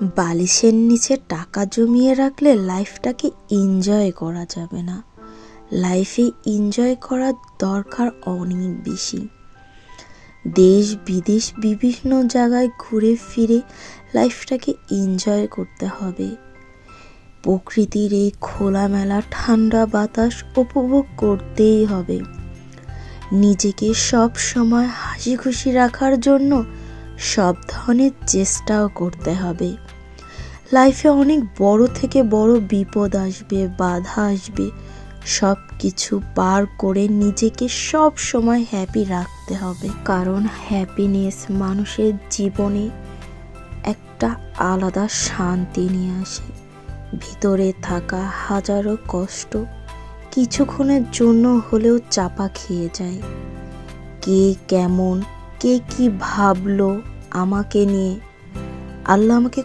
বালিশের নিচে টাকা জমিয়ে রাখলে লাইফটাকে এনজয় করা যাবে না। লাইফে এনজয় করার দরকার অনেক বেশি। দেশ বিদেশ বিভিন্ন জায়গায় ঘুরে ফিরে লাইফটাকে এনজয় করতে হবে। প্রকৃতির এই খোলামেলা ঠান্ডা বাতাস উপভোগ করতেই হবে। নিজেকে সব সময় হাসি খুশি রাখার জন্য সব ধরনের চেষ্টাও করতে হবে। লাইফে অনেক বড় থেকে বড় বিপদ আসবে, বাধা আসবে, সব কিছু পার করে নিজেকে সব সময় হ্যাপি রাখতে হবে। কারণ হ্যাপিনেস মানুষের জীবনে একটা আলাদা শান্তি নিয়ে আসে। ভিতরে থাকা হাজারো কষ্ট কিছুক্ষণের জন্য হলেও চাপা খেয়ে যায়। কে কেমন, কে কি ভাবলো আমাকে নিয়ে, আল্লাহ আমাকে